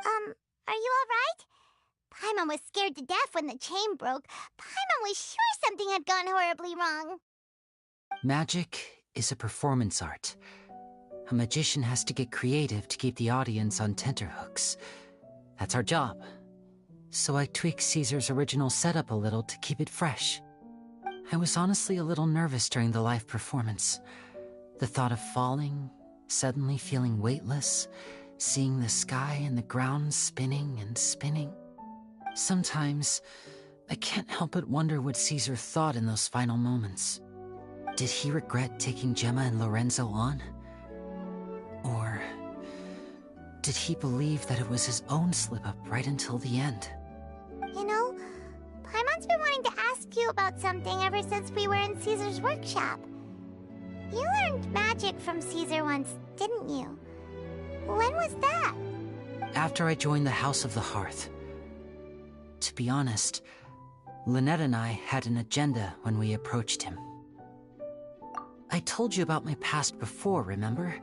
Are you alright? Paimon was scared to death when the chain broke. Paimon was sure something had gone horribly wrong. Magic is a performance art. A magician has to get creative to keep the audience on tenterhooks. That's our job. So I tweaked Caesar's original setup a little to keep it fresh. I was honestly a little nervous during the live performance. The thought of falling, suddenly feeling weightless, seeing the sky and the ground spinning and spinning. Sometimes, I can't help but wonder what Caesar thought in those final moments. Did he regret taking Gemma and Lorenzo on? Or did he believe that it was his own slip-up right until the end? You know, Paimon's been wanting to ask you about something ever since we were in Caesar's workshop. You learned magic from Caesar once, didn't you? When was that? After I joined the House of the Hearth. To be honest, Lynette and I had an agenda when we approached him. I told you about my past before, remember?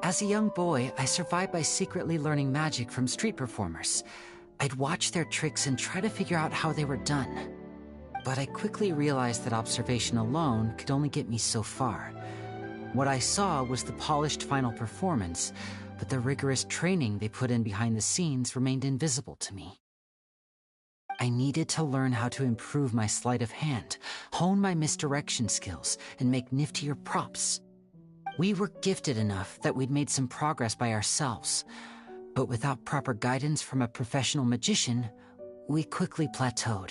As a young boy, I survived by secretly learning magic from street performers. I'd watch their tricks and try to figure out how they were done. But I quickly realized that observation alone could only get me so far. What I saw was the polished final performance, but the rigorous training they put in behind the scenes remained invisible to me. I needed to learn how to improve my sleight of hand, hone my misdirection skills, and make niftier props. We were gifted enough that we'd made some progress by ourselves, but without proper guidance from a professional magician, we quickly plateaued.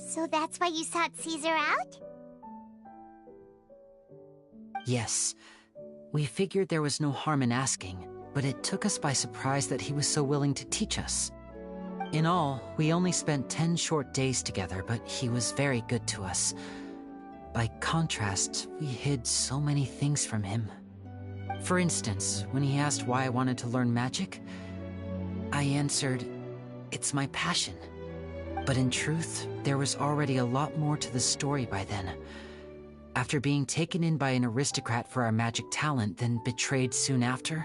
So that's why you sought Caesar out? Yes. We figured there was no harm in asking, but it took us by surprise that he was so willing to teach us. In all, we only spent 10 short days together, but he was very good to us. By contrast, we hid so many things from him. For instance, when he asked why I wanted to learn magic, I answered, "It's my passion." But in truth, there was already a lot more to the story by then. After being taken in by an aristocrat for our magic talent, then betrayed soon after,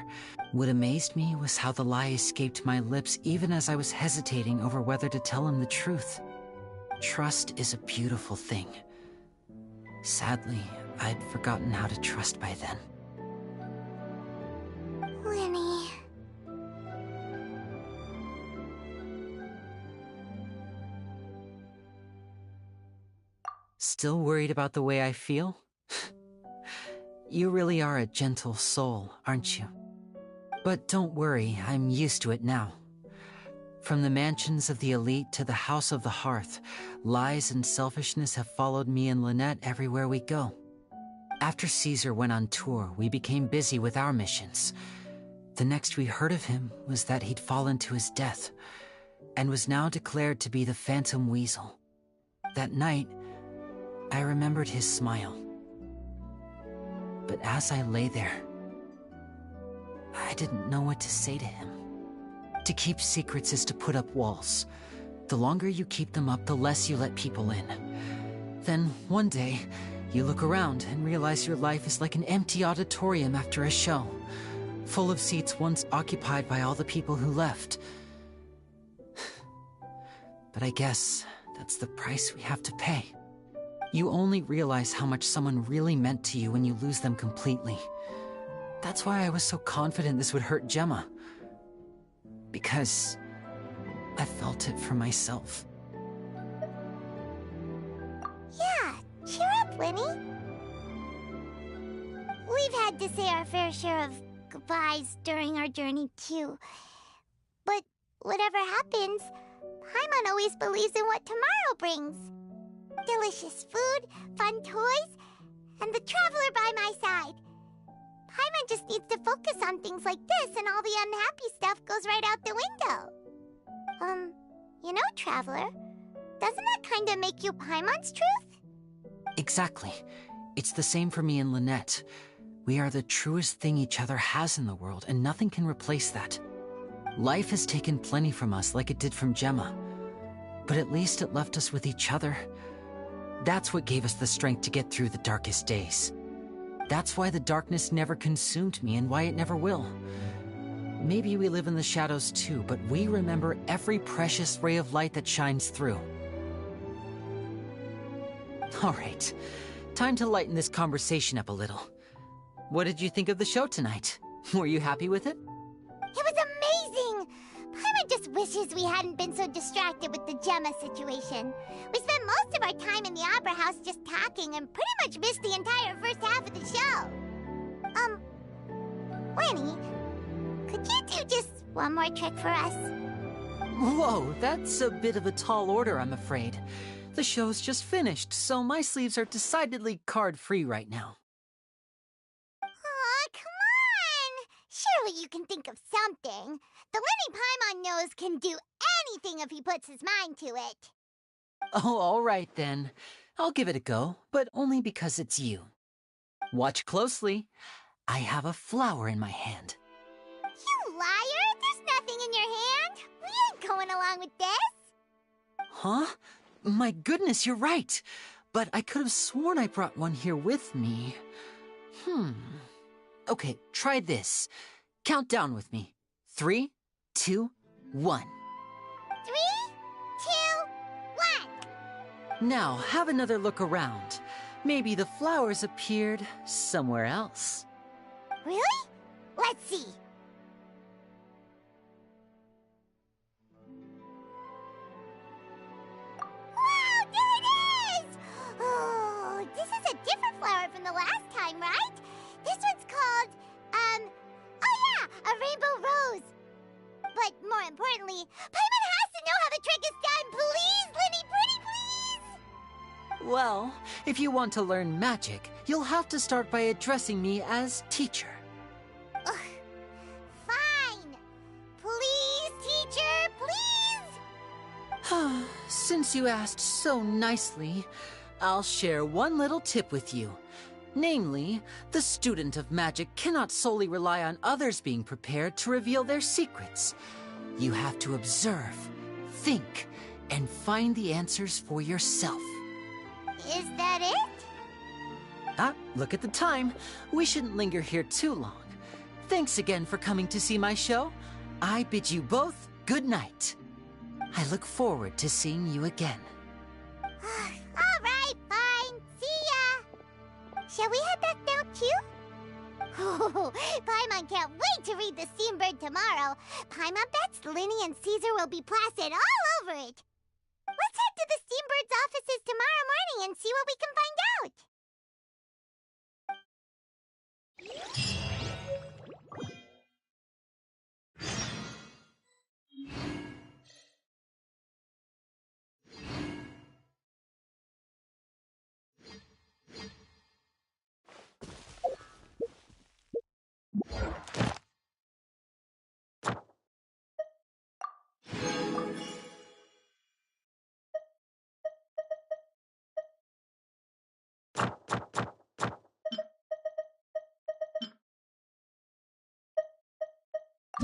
what amazed me was how the lie escaped my lips even as I was hesitating over whether to tell him the truth. Trust is a beautiful thing. Sadly, I'd forgotten how to trust by then. Winnie. Still worried about the way I feel? You really are a gentle soul, aren't you? But don't worry, I'm used to it now. From the mansions of the elite to the House of the Hearth, lies and selfishness have followed me and Lynette everywhere we go. After Caesar went on tour, we became busy with our missions. The next we heard of him was that he'd fallen to his death, and was now declared to be the Phantom Weasel. That night, I remembered his smile. But as I lay there, I didn't know what to say to him. To keep secrets is to put up walls. The longer you keep them up, the less you let people in. Then, one day, you look around and realize your life is like an empty auditorium after a show, full of seats once occupied by all the people who left. But I guess that's the price we have to pay. You only realize how much someone really meant to you when you lose them completely. That's why I was so confident this would hurt Gemma. Because I felt it for myself. Yeah, cheer up, Winnie. We've had to say our fair share of goodbyes during our journey, too. But whatever happens, Paimon always believes in what tomorrow brings. Delicious food, fun toys, and the traveler by my side. Paimon just needs to focus on things like this, and all the unhappy stuff goes right out the window. You know, Traveler, doesn't that kinda make you Paimon's truth? Exactly. It's the same for me and Lynette. We are the truest thing each other has in the world, and nothing can replace that. Life has taken plenty from us, like it did from Gemma. But at least it left us with each other. That's what gave us the strength to get through the darkest days. That's why the darkness never consumed me and why it never will. Maybe we live in the shadows too, but we remember every precious ray of light that shines through. All right, time to lighten this conversation up a little. What did you think of the show tonight? Were you happy with it? It was amazing! Paimon just wishes we hadn't been so distracted with the Gemma situation. We spent most of our time in the Opera House just talking and pretty much missed the entire first half of the show. Winnie, could you do just one more trick for us? Whoa, that's a bit of a tall order, I'm afraid. The show's just finished, so my sleeves are decidedly card-free right now. Aw, come on! Surely you can think of something. The Lenny Paimon knows can do anything if he puts his mind to it. Oh, all right then. I'll give it a go, but only because it's you. Watch closely. I have a flower in my hand. You liar! There's nothing in your hand! We ain't going along with this! Huh? My goodness, you're right. But I could have sworn I brought one here with me. Okay, try this. Count down with me. 3, 2, 1. 3, 2, 1! Now, have another look around. Maybe the flowers appeared somewhere else. Really? Let's see. Wow, there it is! Oh, this is a different flower from the last time, right? This one's called, oh yeah, a rainbow rose. But more importantly, Paimon has to know how the trick is done. Please, Linny, pretty please! Well, if you want to learn magic, you'll have to start by addressing me as teacher. Ugh. Fine. Please, teacher, please! Since you asked so nicely, I'll share one little tip with you. Namely, the student of magic cannot solely rely on others being prepared to reveal their secrets. You have to observe, think, and find the answers for yourself. Is that it? Ah, look at the time. We shouldn't linger here too long. Thanks again for coming to see my show. I bid you both good night. I look forward to seeing you again. All right, fine. See ya. Shall we head back now, too? Oh, Paimon can't wait to read the Steambird tomorrow. Paimon bets Linny and Caesar will be placid all over it. Let's head to the Steambird's offices tomorrow morning and see what we can find out.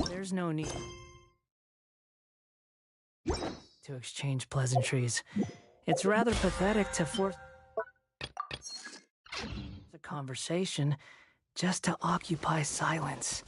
There's no need to exchange pleasantries. It's rather pathetic to force a conversation just to occupy silence.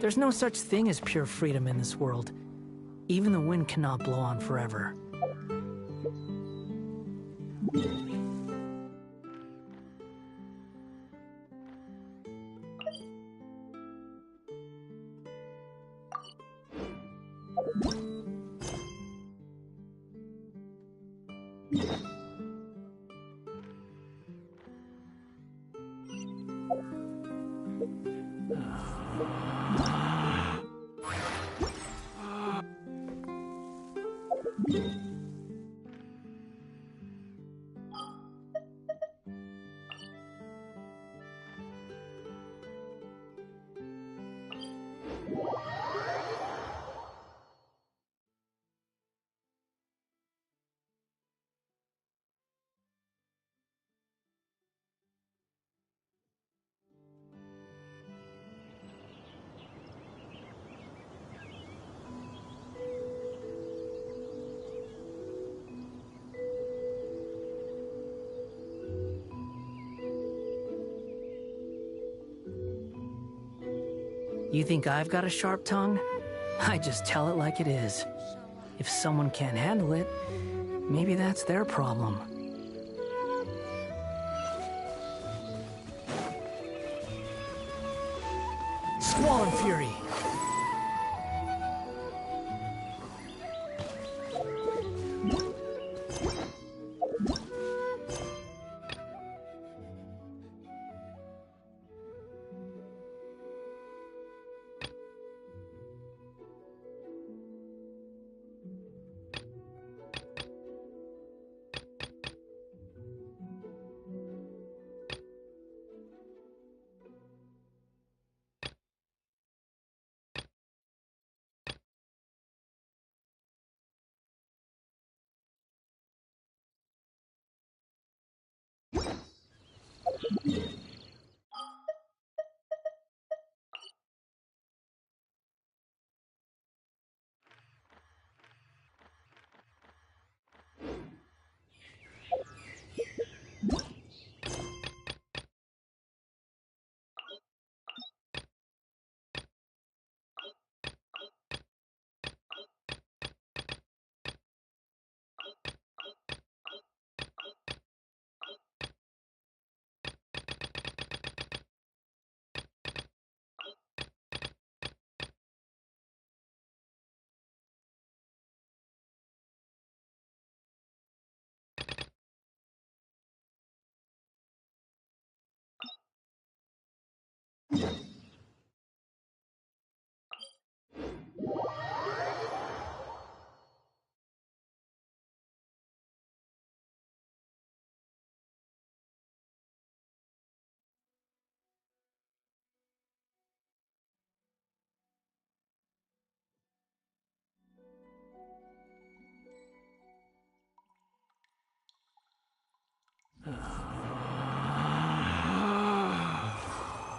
There's no such thing as pure freedom in this world. Even the wind cannot blow on forever. You think I've got a sharp tongue? I just tell it like it is. If someone can't handle it, maybe that's their problem. Squall and Fury!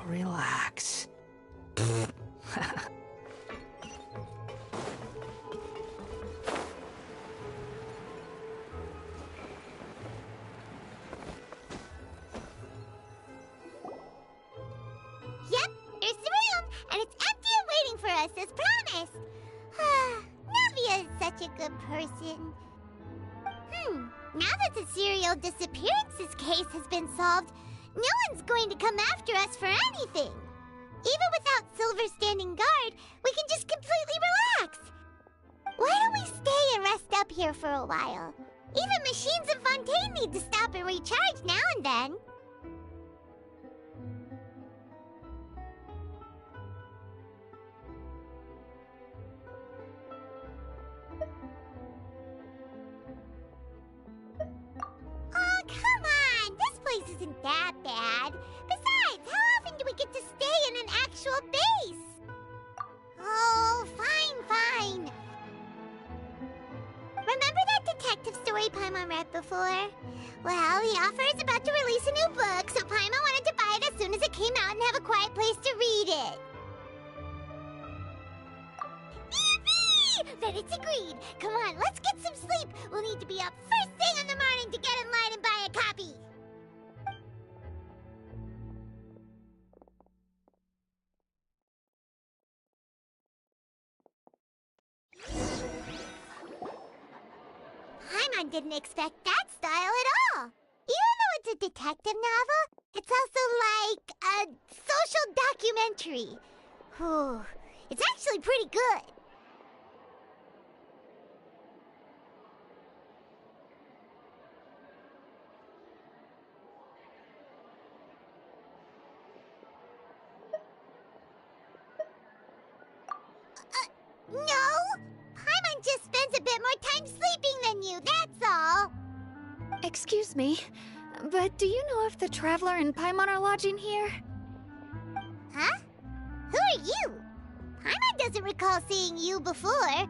Relax. Yep, there's the room, and it's empty and waiting for us as promised. Navia is such a good person. Now that the serial disappearances case has been solved, no one's going to come after us for anything. Even without Silver standing guard, we can just completely relax. Why don't we stay and rest up here for a while? Even machines in Fontaine need to stop and recharge now and then. Oh, come on! This place isn't that bad. Besides, how often do we get to stay in an actual base? Oh, fine. Remember that detective story Paimon read before? Well, the author is about to release a new book, so Paimon wanted to buy it as soon as it came out and have a quiet place to read it. Yippee! Then it's agreed. Come on, let's get some sleep. We'll need to be up first thing in the morning to get in line and buy a copy. Paimon didn't expect that style at all. Even though it's a detective novel, it's also like a social documentary. Whew. It's actually pretty good. No! Paimon just spends a bit more time sleeping than you, that's all. Excuse me, but do you know if the Traveler and Paimon are lodging here? Huh? Who are you? Paimon doesn't recall seeing you before. Wait,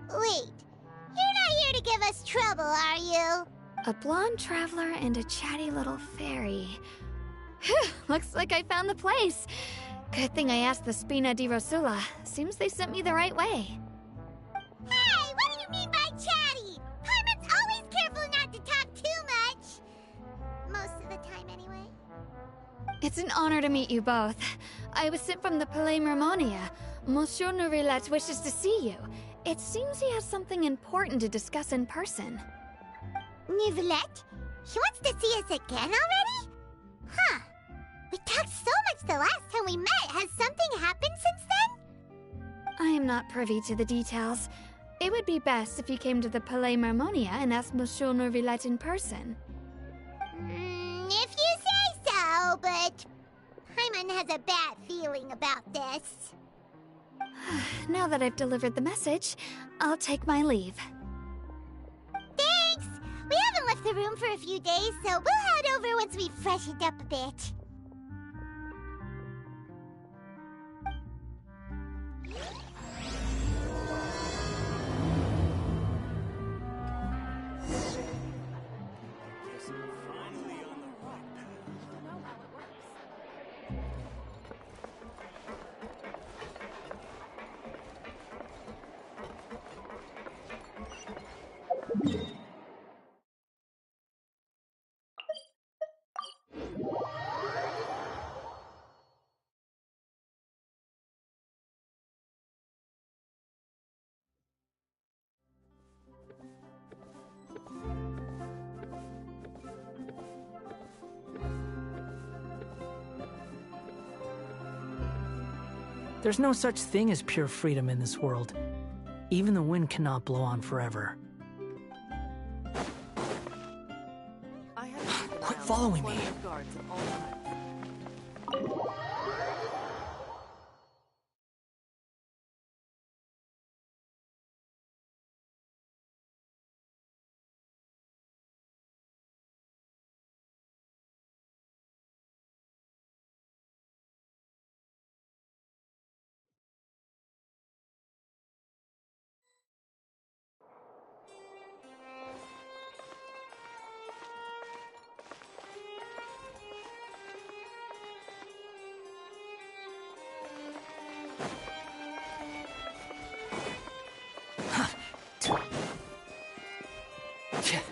you're not here to give us trouble, are you? A blonde traveler and a chatty little fairy. Whew, looks like I found the place. Good thing I asked the Spina di Rosula. Seems they sent me the right way. Hey, what do you mean by chatty? Paimon's always careful not to talk too much. Most of the time, anyway. It's an honor to meet you both. I was sent from the Palais Mermonia. Monsieur Nourilette wishes to see you. It seems he has something important to discuss in person. Nourilette? He wants to see us again already? Huh. We talked so much the last time we met. Has something happened since then? I am not privy to the details. It would be best if you came to the Palais Mermonia and asked Monsieur Nourilette in person. If you say so, but Paimon has a bad feeling about this. Now that I've delivered the message, I'll take my leave. Thanks! We haven't left the room for a few days, so we'll head over once we've freshened up a bit. There's no such thing as pure freedom in this world. Even the wind cannot blow on forever. Quit following me.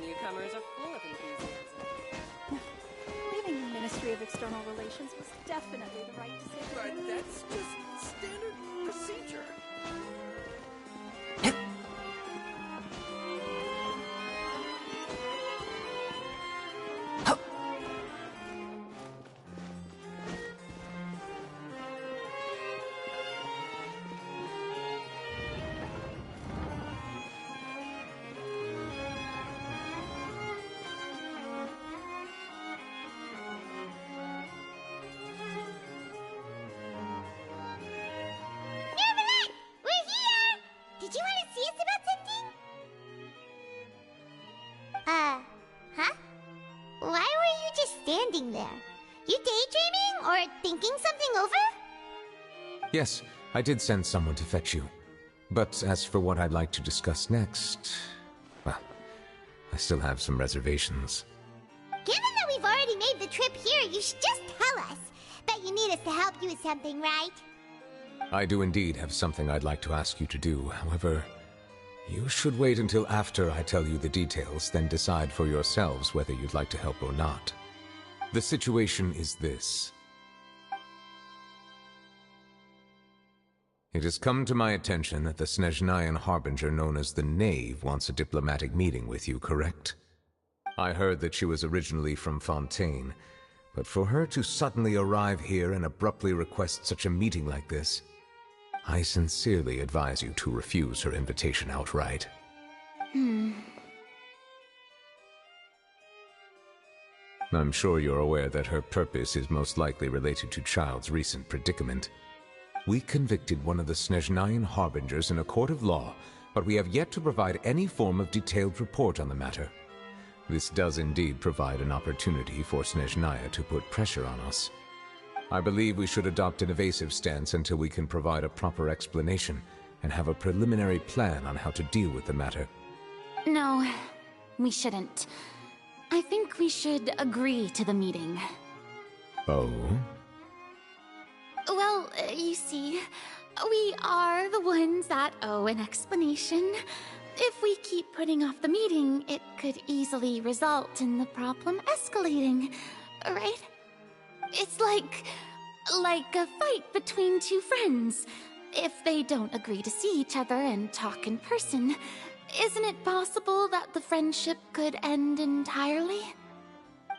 Newcomers are full of enthusiasm. Leaving the Ministry of External Relations was definitely the right decision. But that's just standard procedure. Did you want to see us about something? Huh? Why were you just standing there? You daydreaming or thinking something over? Yes, I did send someone to fetch you. But as for what I'd like to discuss next, well, I still have some reservations. Given that we've already made the trip here, you should just tell us. Bet you need us to help you with something, right? I do indeed have something I'd like to ask you to do. However, you should wait until after I tell you the details, then decide for yourselves whether you'd like to help or not. The situation is this. It has come to my attention that the Snezhnayan harbinger known as the Knave wants a diplomatic meeting with you, correct? I heard that she was originally from Fontaine, but for her to suddenly arrive here and abruptly request such a meeting like this, I sincerely advise you to refuse her invitation outright. I'm sure you're aware that her purpose is most likely related to Child's recent predicament. We convicted one of the Snezhnayan harbingers in a court of law, but we have yet to provide any form of detailed report on the matter. This does indeed provide an opportunity for Snezhnaya to put pressure on us. I believe we should adopt an evasive stance until we can provide a proper explanation and have a preliminary plan on how to deal with the matter. No, we shouldn't. I think we should agree to the meeting. Oh? Well, you see, we are the ones that owe an explanation. If we keep putting off the meeting, it could easily result in the problem escalating, right? It's like a fight between two friends. If they don't agree to see each other and talk in person, isn't it possible that the friendship could end entirely?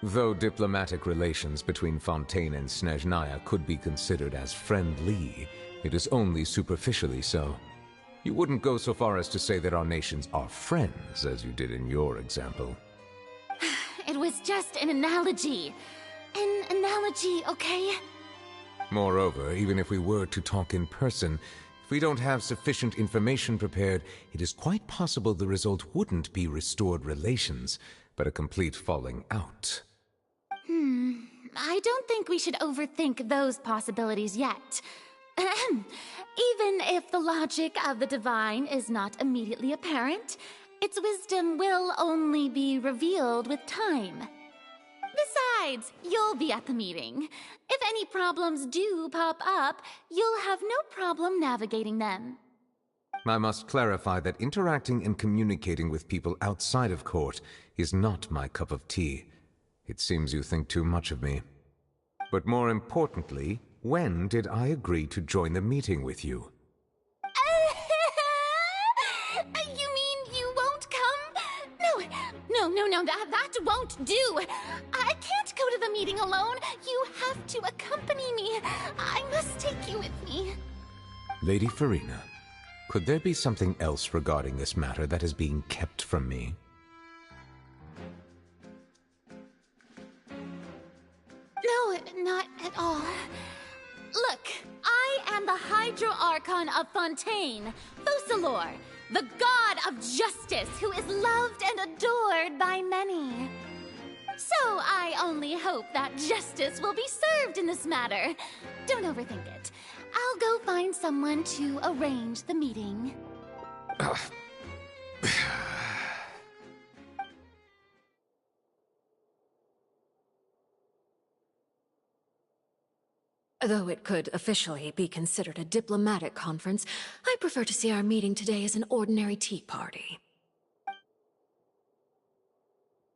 Though diplomatic relations between Fontaine and Snezhnaya could be considered as friendly, it is only superficially so. You wouldn't go so far as to say that our nations are friends, as you did in your example. It was just an analogy. An analogy, okay? Moreover, even if we were to talk in person, if we don't have sufficient information prepared, it is quite possible the result wouldn't be restored relations, but a complete falling out. I don't think we should overthink those possibilities yet. Even if the logic of the divine is not immediately apparent, its wisdom will only be revealed with time. Besides, you'll be at the meeting. If any problems do pop up, you'll have no problem navigating them. I must clarify that interacting and communicating with people outside of court is not my cup of tea. It seems you think too much of me. But more importantly, when did I agree to join the meeting with you? You mean you won't come? No, that won't do. I can't go to the meeting alone. You have to accompany me. I must take you with me. Lady Farina, could there be something else regarding this matter that is being kept from me? No, not at all. Look, I am the Hydro Archon of Fontaine, Focalor, the god of justice who is loved and adored by many. So I only hope that justice will be served in this matter. Don't overthink it. I'll go find someone to arrange the meeting. Though it could officially be considered a diplomatic conference, I prefer to see our meeting today as an ordinary tea party.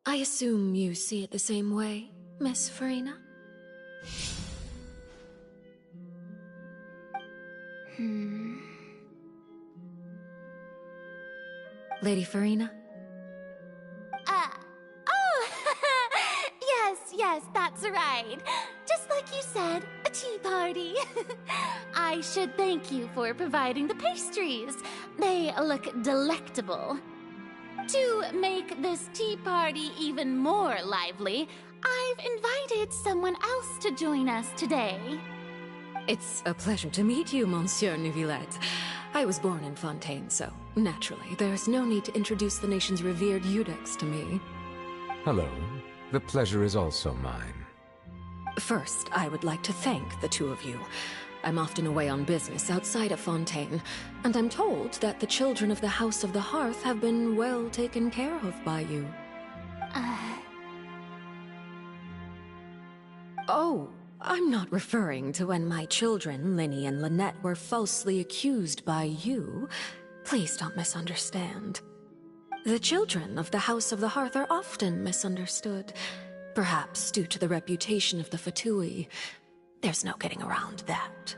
I assume you see it the same way, Miss Farina? Lady Farina? Yes, that's right. Just like you said, a tea party. I should thank you for providing the pastries. They look delectable. To make this tea party even more lively, I've invited someone else to join us today. It's a pleasure to meet you, Monsieur Neuvillette. I was born in Fontaine, so naturally, there's no need to introduce the nation's revered Eudex to me. Hello. The pleasure is also mine. First, I would like to thank the two of you. I'm often away on business outside of Fontaine, and I'm told that the children of the House of the Hearth have been well taken care of by you. Oh, I'm not referring to when my children, Linny and Lynette, were falsely accused by you. Please don't misunderstand. The children of the House of the Hearth are often misunderstood, perhaps due to the reputation of the Fatui. There's no getting around that.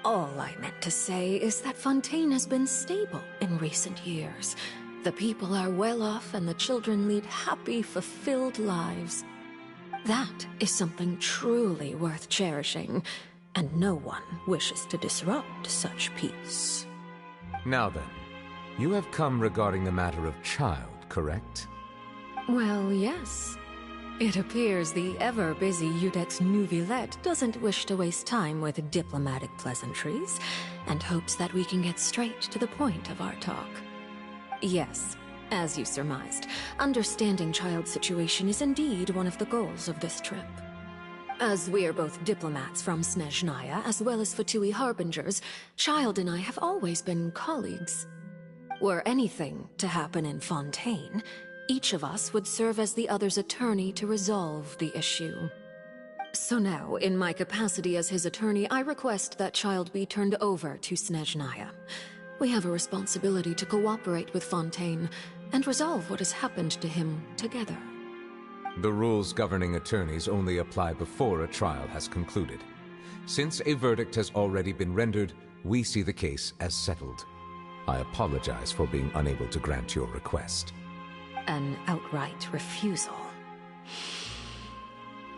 All I meant to say is that Fontaine has been stable in recent years. The people are well off and the children lead happy, fulfilled lives. That is something truly worth cherishing, and no one wishes to disrupt such peace. Now then, you have come regarding the matter of child, correct? Well, yes. It appears the ever-busy Udex Nouvillette doesn't wish to waste time with diplomatic pleasantries, and hopes that we can get straight to the point of our talk. Yes, as you surmised, understanding Child's situation is indeed one of the goals of this trip. As we are both diplomats from Snezhnaya as well as Fatui Harbingers, Child and I have always been colleagues. Were anything to happen in Fontaine, each of us would serve as the other's attorney to resolve the issue. So now, in my capacity as his attorney, I request that Child be turned over to Snezhnaya. We have a responsibility to cooperate with Fontaine and resolve what has happened to him together. The rules governing attorneys only apply before a trial has concluded. Since a verdict has already been rendered, we see the case as settled. I apologize for being unable to grant your request. An outright refusal.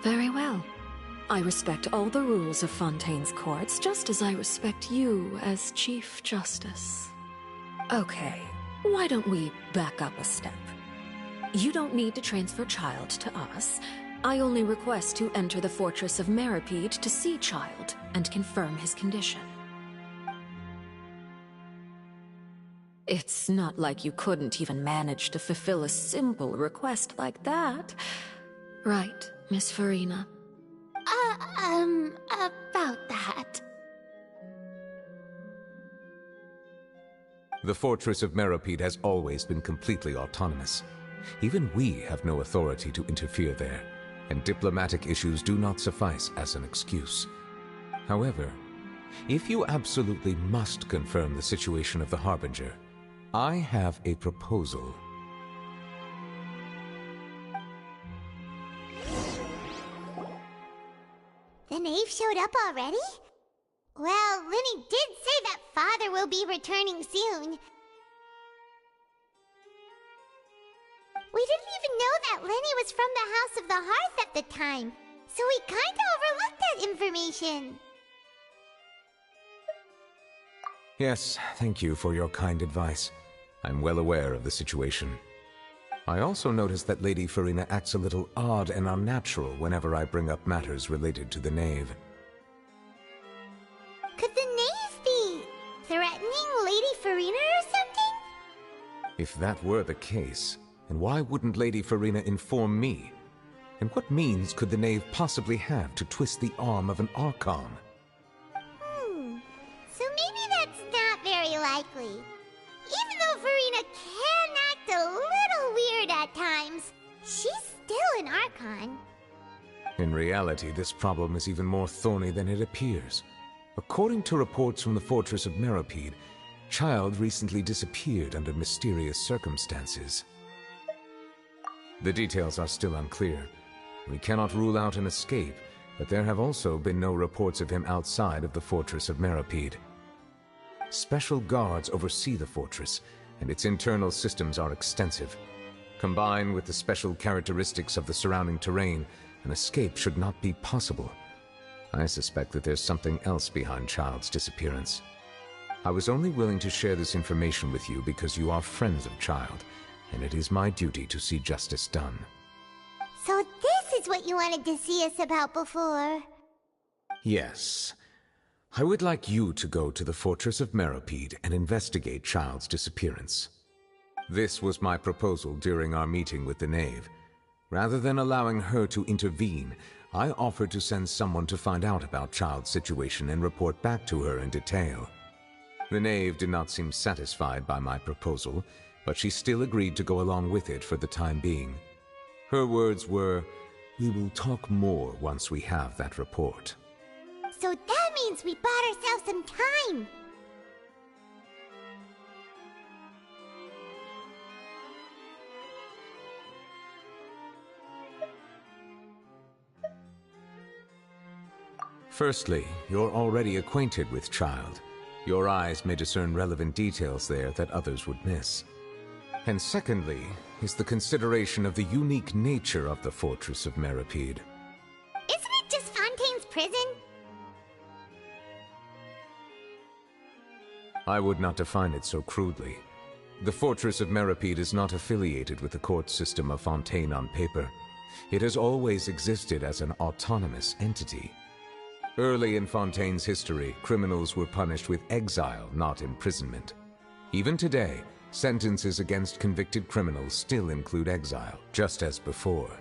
Very well. I respect all the rules of Fontaine's courts, just as I respect you as Chief Justice. Okay, why don't we back up a step? You don't need to transfer Child to us. I only request to enter the Fortress of Meripede to see Child and confirm his condition. It's not like you couldn't even manage to fulfill a simple request like that. Right, Miss Farina? About that. The Fortress of Meripede has always been completely autonomous. Even we have no authority to interfere there, and diplomatic issues do not suffice as an excuse. However, if you absolutely must confirm the situation of the Harbinger, I have a proposal. The knave showed up already? Well, Linny did say that Father will be returning soon. We didn't even know that Lenny was from the House of the Hearth at the time, so we kinda overlooked that information. Yes, thank you for your kind advice. I'm well aware of the situation. I also noticed that Lady Farina acts a little odd and unnatural whenever I bring up matters related to the knave. Could the knave be threatening Lady Farina or something? If that were the case, then why wouldn't Lady Farina inform me? And what means could the knave possibly have to twist the arm of an Archon? So maybe that's not very likely. Even though Farina can act a little weird at times, she's still an Archon. In reality, this problem is even more thorny than it appears. According to reports from the Fortress of Meripede, Child recently disappeared under mysterious circumstances. The details are still unclear. We cannot rule out an escape, but there have also been no reports of him outside of the Fortress of Meripede. Special guards oversee the fortress, and its internal systems are extensive. Combined with the special characteristics of the surrounding terrain, an escape should not be possible. I suspect that there's something else behind Child's disappearance. I was only willing to share this information with you because you are friends of Child, and it is my duty to see justice done. So this is what you wanted to see us about before. Yes. I would like you to go to the Fortress of Meripede and investigate Child's disappearance. This was my proposal during our meeting with the knave. Rather than allowing her to intervene, I offered to send someone to find out about Child's situation and report back to her in detail. The knave did not seem satisfied by my proposal, but she still agreed to go along with it for the time being. Her words were, "We will talk more once we have that report." So that means we bought ourselves some time. Firstly, you're already acquainted with Child. Your eyes may discern relevant details there that others would miss. And secondly, is the consideration of the unique nature of the Fortress of Meripede. Isn't it just Fontaine's prison? I would not define it so crudely. The Fortress of Meripede is not affiliated with the court system of Fontaine on paper. It has always existed as an autonomous entity. Early in Fontaine's history, criminals were punished with exile, not imprisonment. Even today, sentences against convicted criminals still include exile, just as before.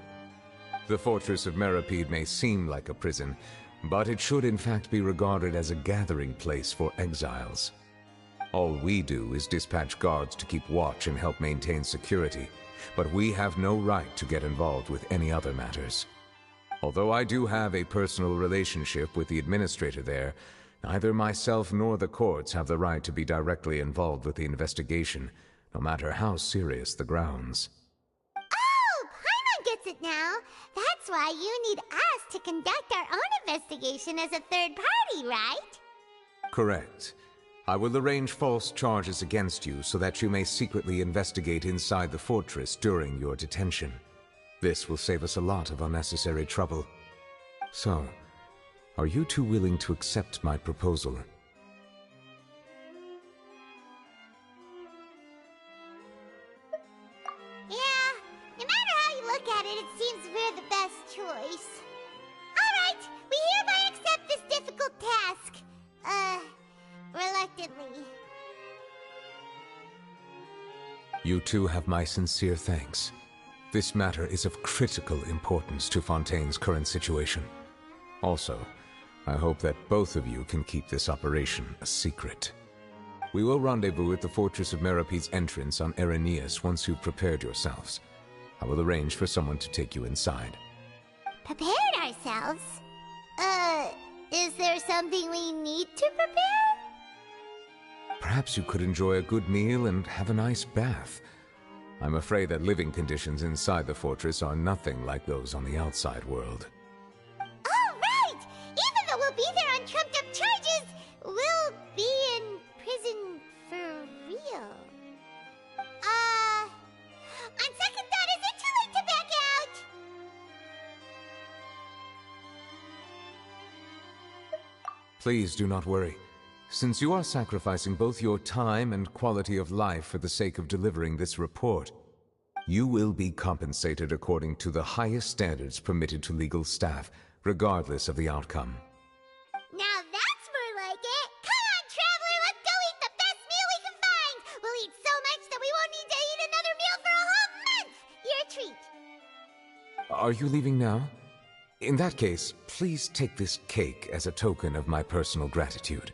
The Fortress of Meripede may seem like a prison, but it should in fact be regarded as a gathering place for exiles. All we do is dispatch guards to keep watch and help maintain security, but we have no right to get involved with any other matters. Although I do have a personal relationship with the administrator there, neither myself nor the courts have the right to be directly involved with the investigation, no matter how serious the grounds. Oh, Paimon gets it now. That's why you need us to conduct our own investigation as a third party, right? Correct. I will arrange false charges against you so that you may secretly investigate inside the fortress during your detention. This will save us a lot of unnecessary trouble. So, are you two willing to accept my proposal? Yeah, no matter how you look at it, it seems we're the best choice. Alright, we hereby accept this difficult task. Reluctantly. You two have my sincere thanks. This matter is of critical importance to Fontaine's current situation. Also, I hope that both of you can keep this operation a secret. We will rendezvous at the Fortress of Meripede's entrance on Erinius once you've prepared yourselves. I will arrange for someone to take you inside. Prepared ourselves? Is there something we need to prepare? Perhaps you could enjoy a good meal and have a nice bath. I'm afraid that living conditions inside the fortress are nothing like those on the outside world. Oh, right! Even though we'll be there on trumped-up charges, we'll be in prison for real. On second thought, is it too late to back out? Please do not worry. Since you are sacrificing both your time and quality of life for the sake of delivering this report, you will be compensated according to the highest standards permitted to legal staff, regardless of the outcome. Now that's more like it! Come on, traveler, let's go eat the best meal we can find! We'll eat so much that we won't need to eat another meal for a whole month! Your treat! Are you leaving now? In that case, please take this cake as a token of my personal gratitude.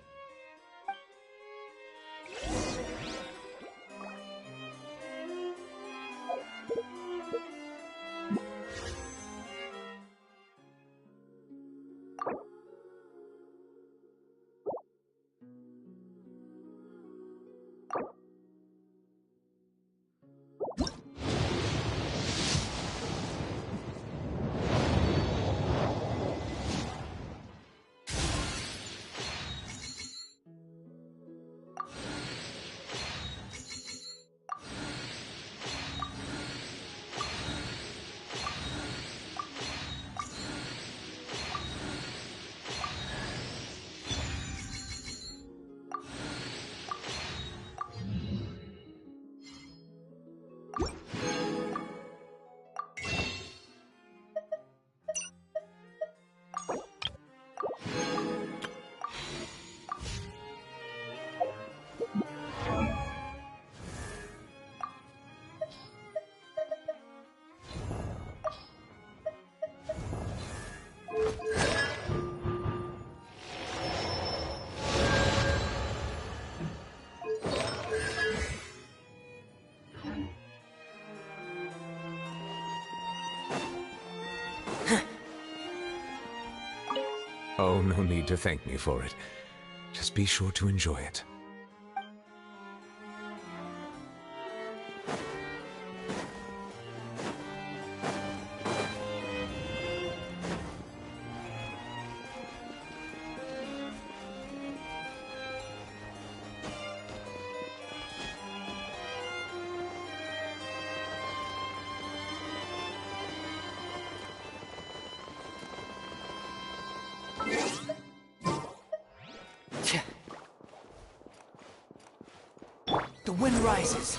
Oh, no need to thank me for it. Just be sure to enjoy it. The wind rises.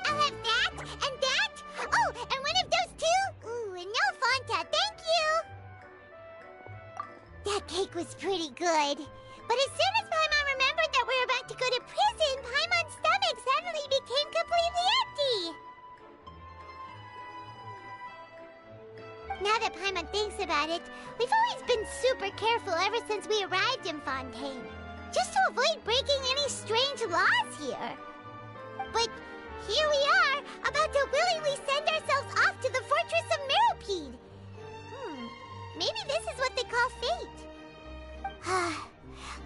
I'll have that, and that. Oh, and one of those two. Ooh, and no Fanta, thank you. That cake was pretty good. But as soon as Paimon remembered that we were about to go to prison, Paimon's stomach suddenly became completely empty. Now that Paimon thinks about it, we've always been super careful ever since we arrived in Fontaine. Just to avoid breaking any strange laws here. But here we are, about to willingly send ourselves off to the Fortress of Meropide. Maybe this is what they call fate.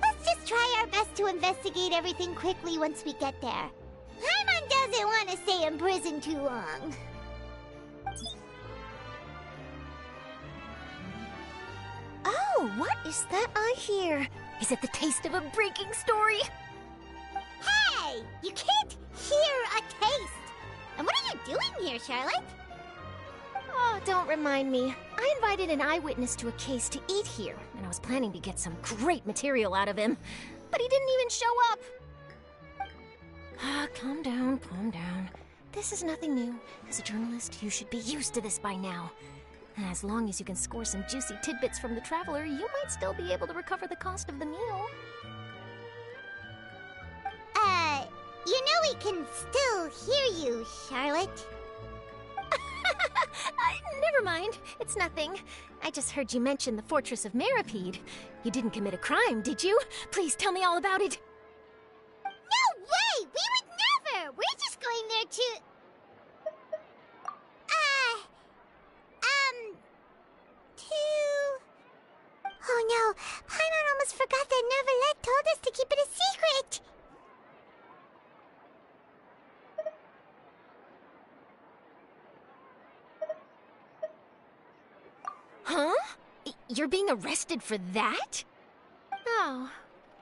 Let's just try our best to investigate everything quickly once we get there. Paimon doesn't want to stay in prison too long. Oh, what is that I hear? Is it the taste of a breaking story? Hey! You can't hear a taste! And what are you doing here, Charlotte? Oh, don't remind me. I invited an eyewitness to a case to eat here, and I was planning to get some great material out of him. But he didn't even show up. Calm down, calm down. This is nothing new. As a journalist, you should be used to this by now. As long as you can score some juicy tidbits from the traveler, you might still be able to recover the cost of the meal. You know we can still hear you, Charlotte. Never mind. It's nothing. I just heard you mention the Fortress of Meropide. You didn't commit a crime, did you? Please tell me all about it. No way! We would never! We're just going there to... Oh no, Paimon almost forgot that Neuvillette told us to keep it a secret! Huh? You're being arrested for that? Oh,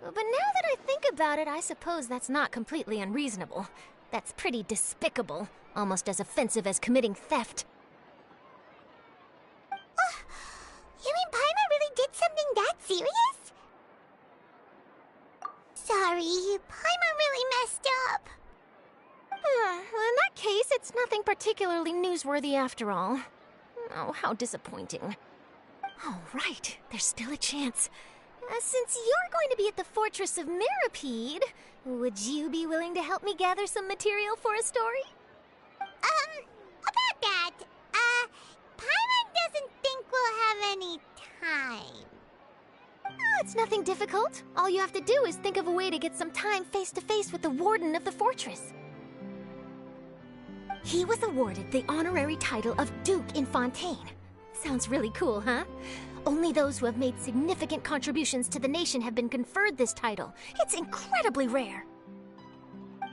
but now that I think about it, I suppose that's not completely unreasonable. That's pretty despicable, almost as offensive as committing theft. You mean Paimon really did something that serious? Sorry, Paimon really messed up. Well, in that case, it's nothing particularly newsworthy after all. Oh, how disappointing. Oh, right. There's still a chance. Since you're going to be at the Fortress of Meropide, would you be willing to help me gather some material for a story? About that, Paimon doesn't think we'll have any time. Oh, it's nothing difficult. All you have to do is think of a way to get some time face-to-face with the warden of the fortress. He was awarded the honorary title of Duke in Fontaine. Sounds really cool, huh? Only those who have made significant contributions to the nation have been conferred this title. It's incredibly rare.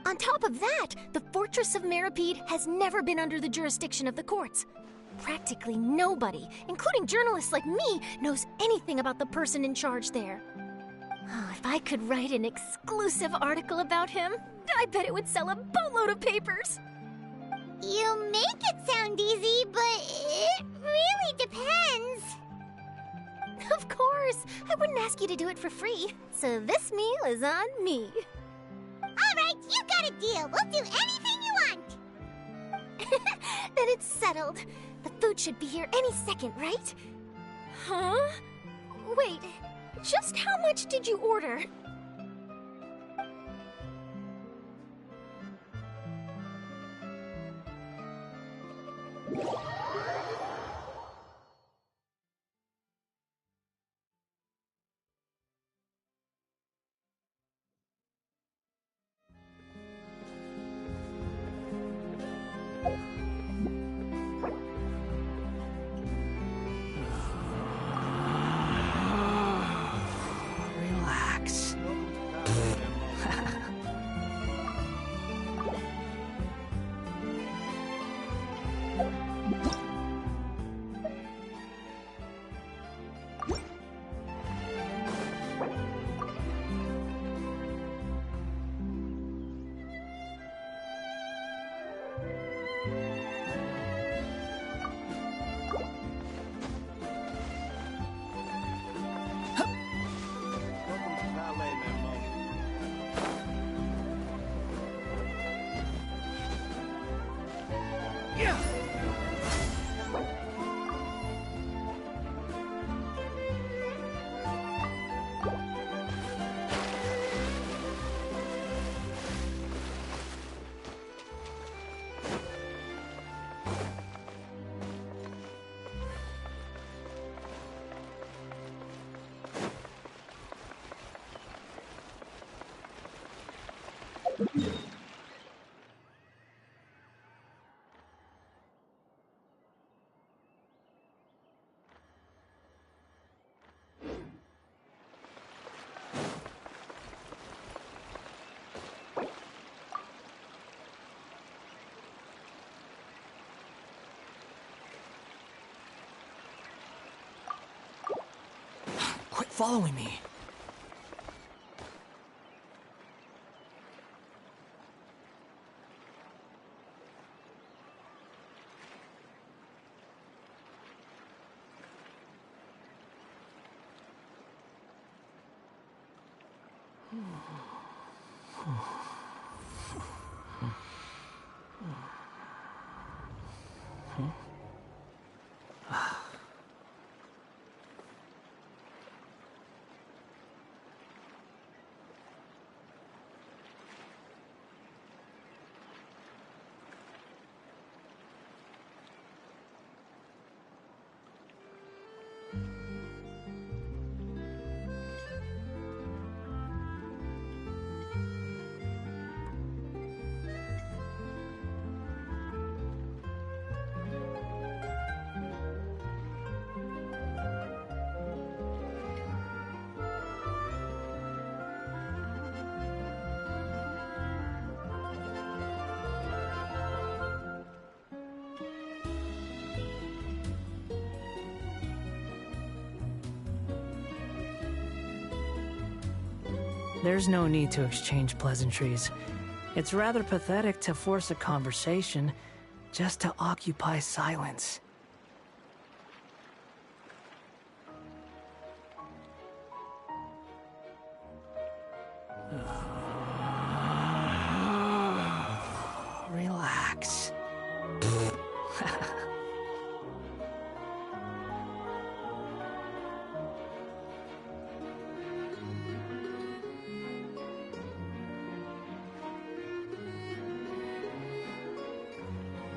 On top of that, the Fortress of Meropide has never been under the jurisdiction of the courts. Practically nobody, including journalists like me, knows anything about the person in charge there. Oh, if I could write an exclusive article about him, I bet it would sell a boatload of papers. You make it sound easy, but it really depends. Of course. course, I wouldn't ask you to do it for free. So this meal is on me. Alright, you got a deal. We'll do anything you want. Then it's settled. The food should be here any second, right? Huh? Wait, just how much did you order? Relax. Quit following me. There's no need to exchange pleasantries. It's rather pathetic to force a conversation just to occupy silence. Relax.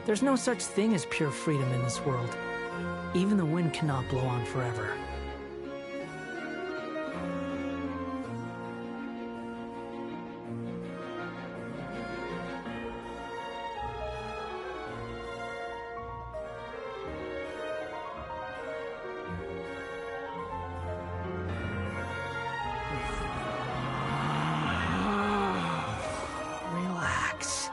There's no such thing as pure freedom in this world. Even the wind cannot blow on forever. Relax.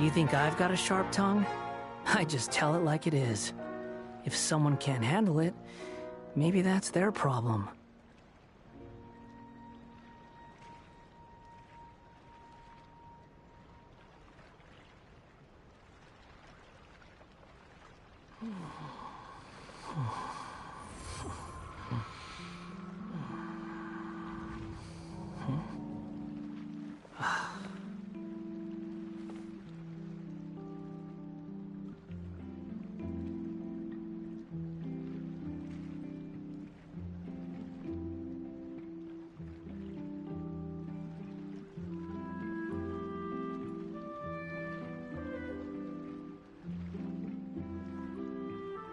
You think I've got a sharp tongue? I just tell it like it is. If someone can't handle it, maybe that's their problem.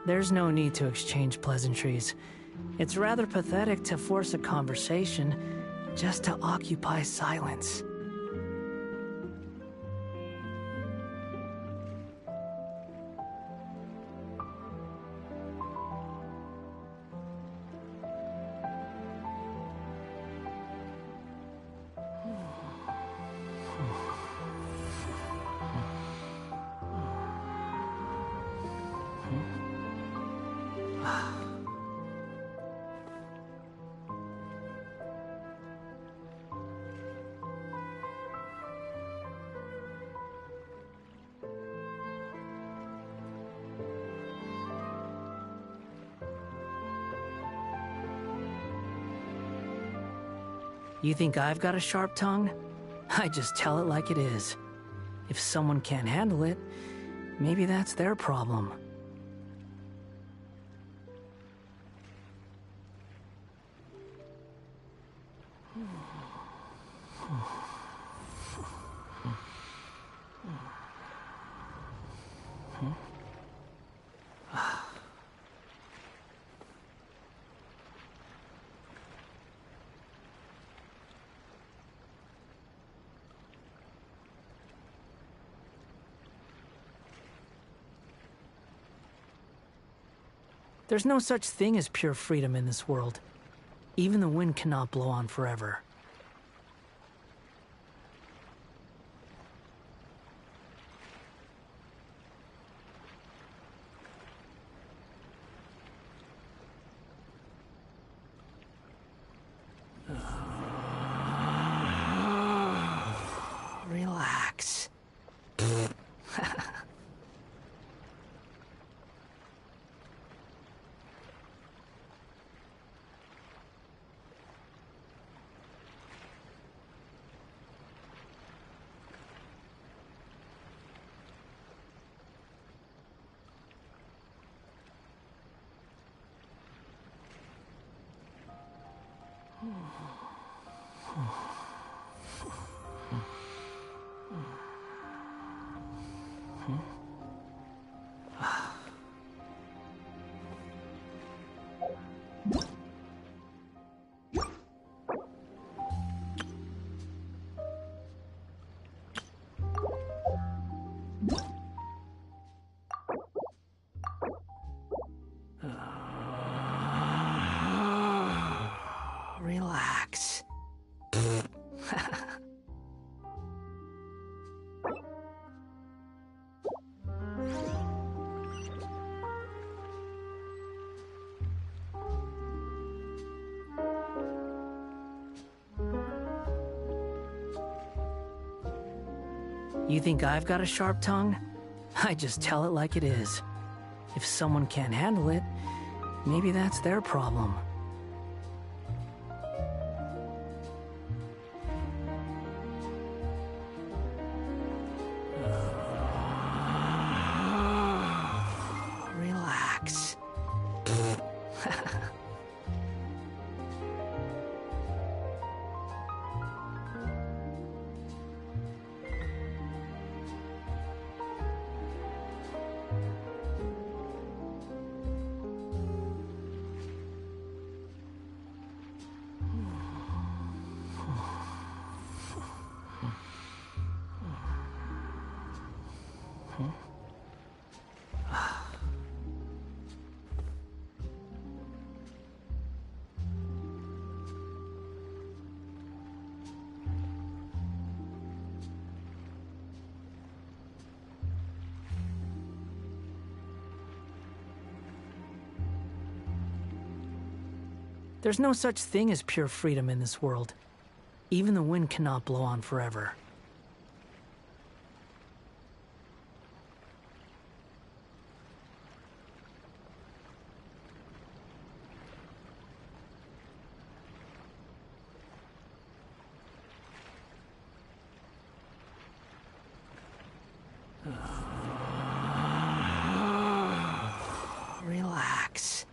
There's no need to exchange pleasantries. It's rather pathetic to force a conversation just to occupy silence. You think I've got a sharp tongue? I just tell it like it is. If someone can't handle it, maybe that's their problem. There's no such thing as pure freedom in this world. Even the wind cannot blow on forever. Relax. Relax. You think I've got a sharp tongue? I just tell it like it is. If someone can't handle it, maybe that's their problem. Relax. There's no such thing as pure freedom in this world. Even the wind cannot blow on forever. Relax.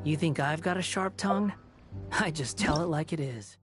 You think I've got a sharp tongue? I just tell it like it is.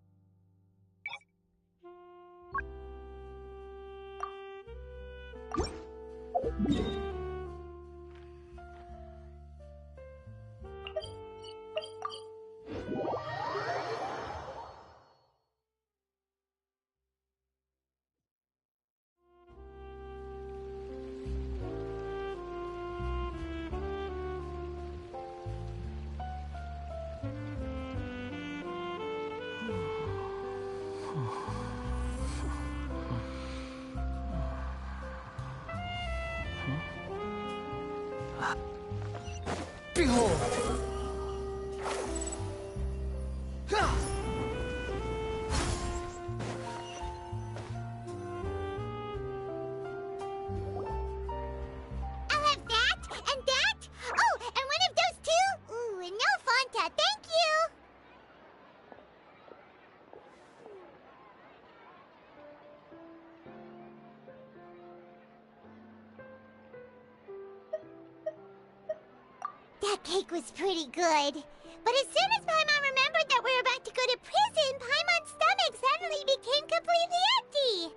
Behold! I'll have that, and that. Oh, and one of those two. Ooh, and no Fanta, thank you. That cake was pretty good. But as soon as Paimon remembered that we were about to go to prison, Paimon's stomach suddenly became completely empty.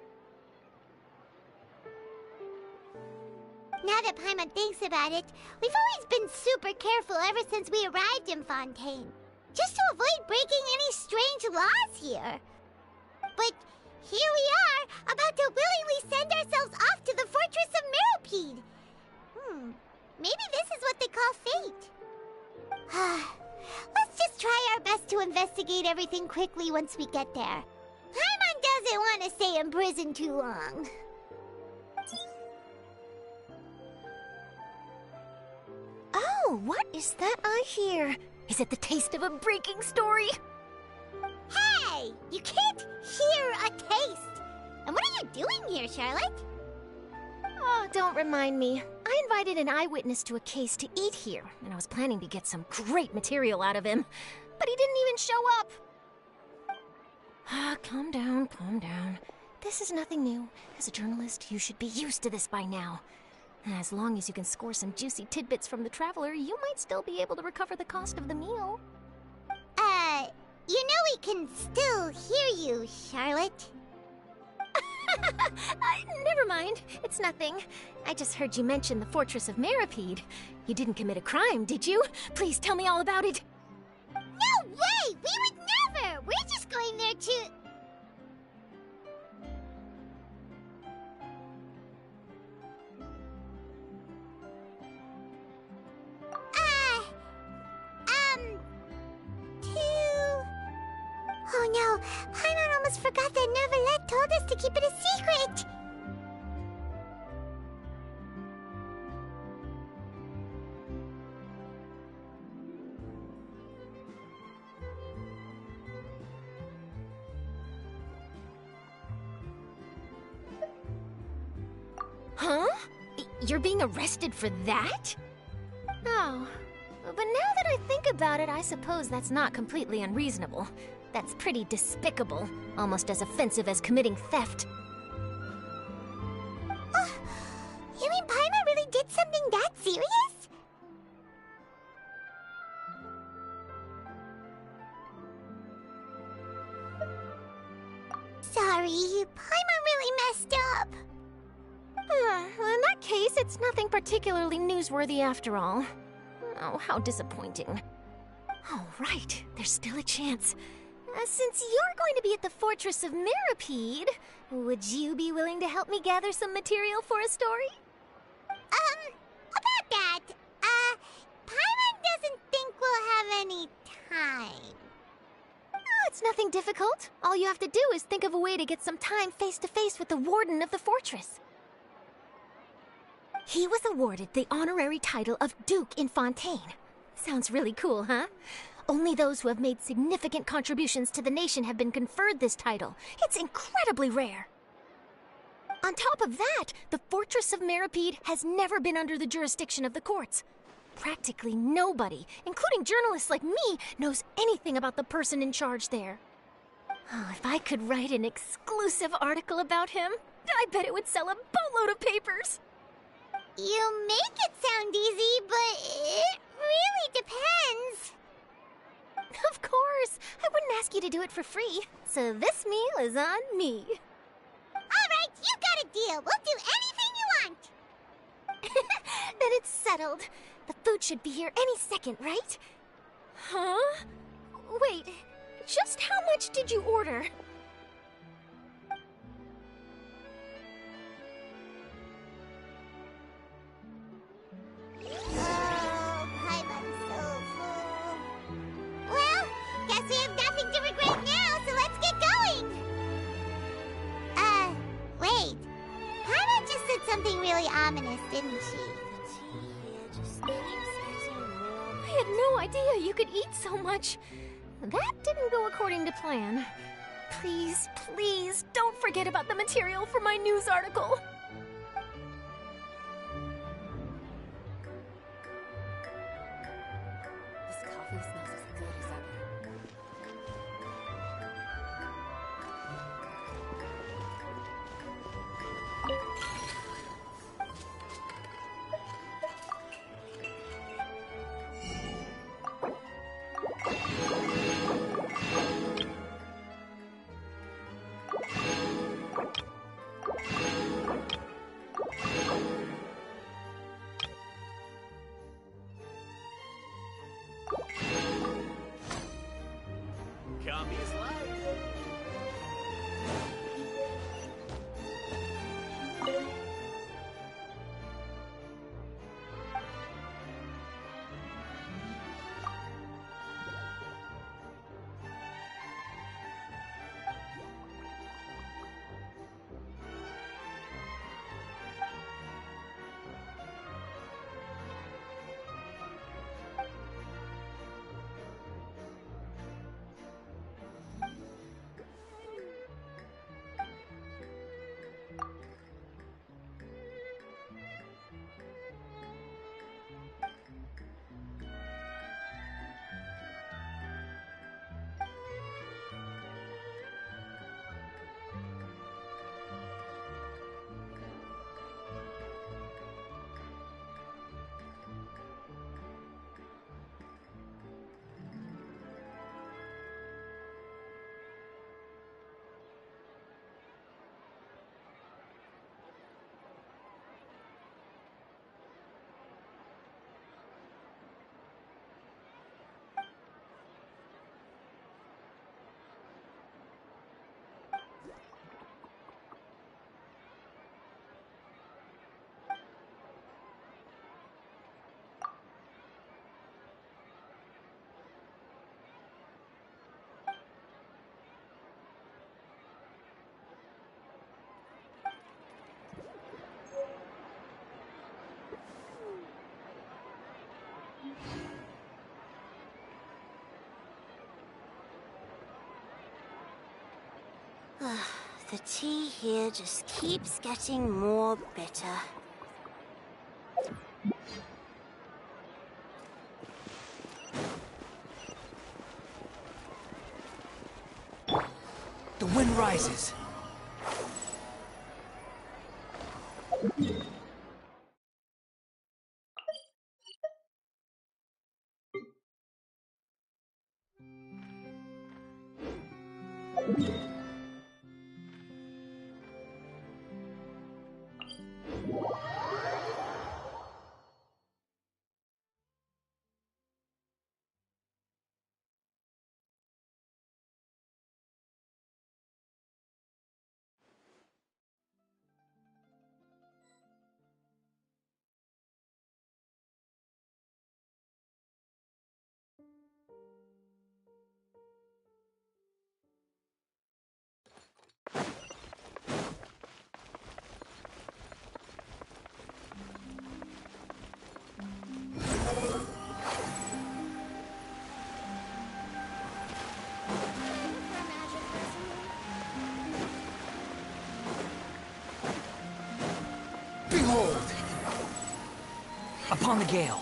Now that Paimon thinks about it, we've always been super careful ever since we arrived in Fontaine. Just to avoid breaking any strange laws here. But here we are, about to willingly send ourselves off to the Fortress of Meropide. Maybe this is what they call fate. Let's just try our best to investigate everything quickly once we get there. Paimon doesn't want to stay in prison too long. Oh, what is that I hear? Is it the taste of a breaking story? Hey! You can't hear a taste! And what are you doing here, Charlotte? Oh, don't remind me. I invited an eyewitness to a case to eat here, and I was planning to get some great material out of him. But he didn't even show up. Calm down, calm down. This is nothing new. As a journalist, you should be used to this by now. As long as you can score some juicy tidbits from the Traveler, you might still be able to recover the cost of the meal. You know we can still hear you, Charlotte. Never mind. It's nothing. I just heard you mention the Fortress of Meropide. You didn't commit a crime, did you? Please tell me all about it. No way! We would never! We're just going there to... Oh no, Paimon almost forgot that Neverlet told us to keep it a secret! Huh? You're being arrested for that? Oh, but now that I I think about it, I suppose that's not completely unreasonable. That's pretty despicable, almost as offensive as committing theft. You mean Paimon really did something that serious? Sorry, Paimon really messed up. Well, in that case, it's nothing particularly newsworthy after all. Oh, how disappointing. All right, there's still a chance. Since you're going to be at the Fortress of Mirapede, would you be willing to help me gather some material for a story? About that, Paimon doesn't think we'll have any time. Oh, it's nothing difficult. All you have to do is think of a way to get some time face-to-face with the Warden of the Fortress. He was awarded the honorary title of Duke in Fontaine. Sounds really cool, huh? Only those who have made significant contributions to the nation have been conferred this title. It's incredibly rare. On top of that, the Fortress of Mirapede has never been under the jurisdiction of the courts. Practically nobody, including journalists like me, knows anything about the person in charge there. Oh, if I could write an exclusive article about him, I bet it would sell a boatload of papers. You make it sound easy, but it really depends. Of course, I wouldn't ask you to do it for free, so this meal is on me. All right, you got a deal. We'll do anything you want. Then it's settled. The food should be here any second, right? Huh? Wait, just how much did you order? Oh, Paimon's so full. Well, guess we have nothing to regret now, so let's get going. Wait. Paimon just said something really ominous, didn't she? I had no idea you could eat so much. That didn't go according to plan. Please, please, don't forget about the material for my news article. This coffee smells as good as ever. Coffee's life. The tea here just keeps getting more bitter. The wind rises. Behold! Upon the gale.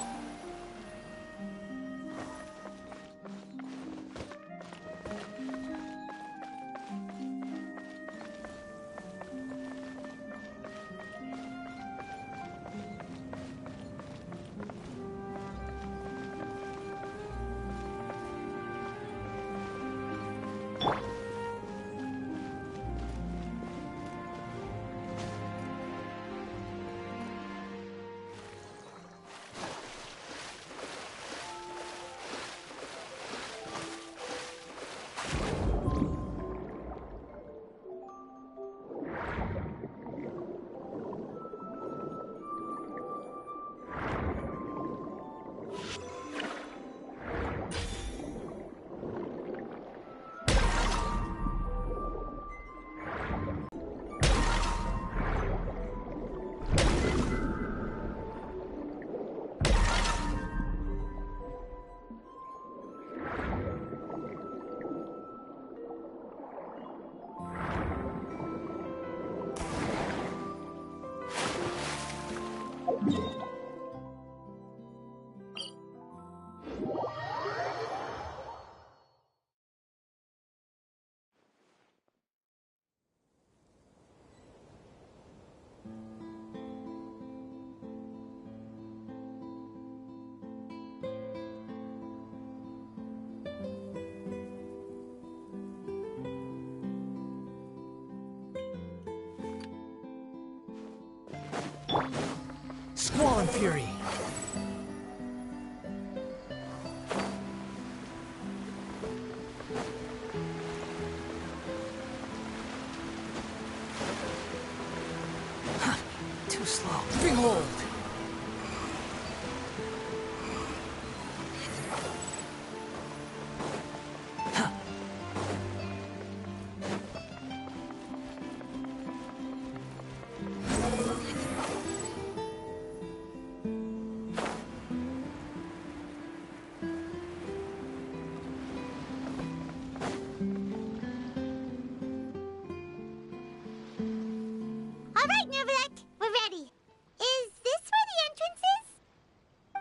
Squall and fury. Huh, too slow. Behold!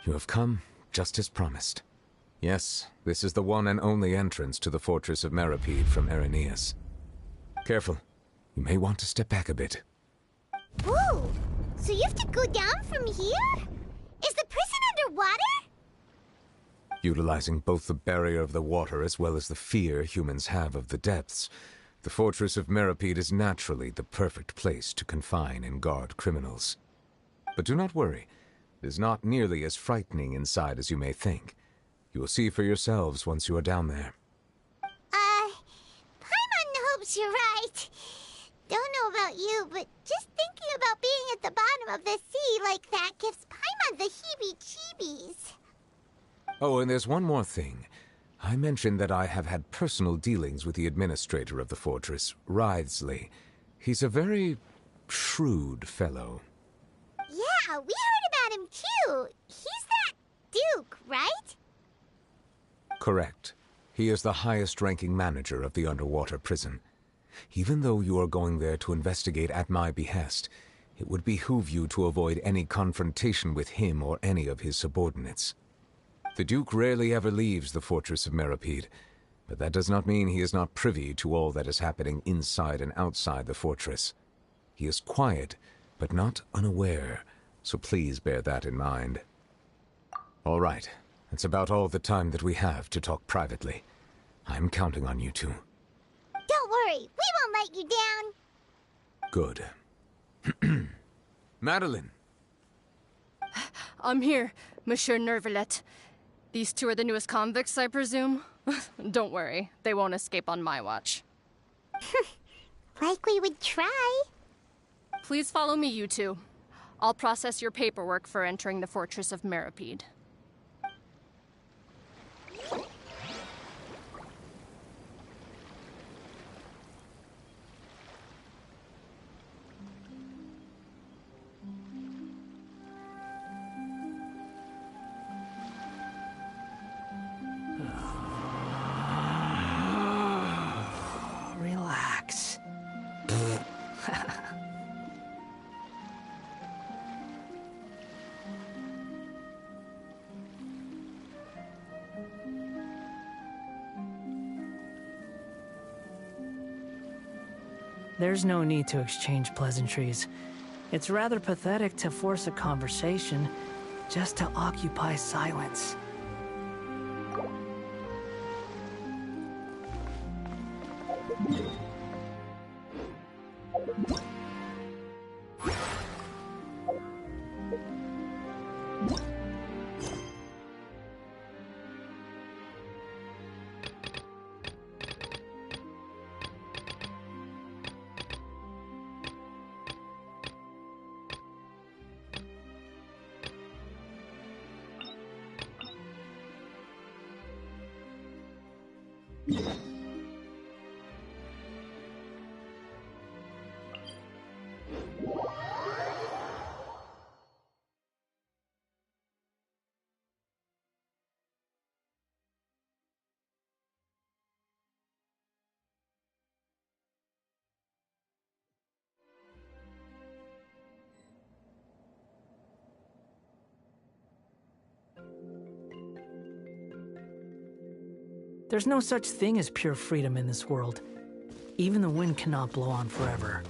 You have come, just as promised. Yes, this is the one and only entrance to the fortress of Meripede from Irenaeus. Careful. You may want to step back a bit. Whoa! So you have to go down from here? Is the prison underwater? Utilizing both the barrier of the water as well as the fear humans have of the depths, the fortress of Meripede is naturally the perfect place to confine and guard criminals. But do not worry. It is not nearly as frightening inside as you may think. You will see for yourselves once you are down there. Paimon hopes you're right. Don't know about you, but just thinking about being at the bottom of the sea like that gives Paimon the heebie-jeebies. Oh, and there's one more thing. I mentioned that I have had personal dealings with the administrator of the fortress, Wriothesley. He's a very shrewd fellow. Yeah, we heard about him too. He's that Duke, right? Correct. He is the highest-ranking manager of the underwater prison. Even though you are going there to investigate at my behest, it would behoove you to avoid any confrontation with him or any of his subordinates. The Duke rarely ever leaves the fortress of Meripede, But that does not mean he is not privy to all that is happening inside and outside the fortress. He is quiet, but not unaware, so please bear that in mind. All right, that's about all the time that we have to talk privately. I'm counting on you two. Don't worry, we won't let you down. Good. Madeline! I'm here, Monsieur Nervalet. These two are the newest convicts, I presume? Don't worry, they won't escape on my watch. Like we would try. Please follow me, you two. I'll process your paperwork for entering the Fortress of Meripede. Relax. There's no need to exchange pleasantries. It's rather pathetic to force a conversation just to occupy silence. There's no such thing as pure freedom in this world. Even the wind cannot blow on forever.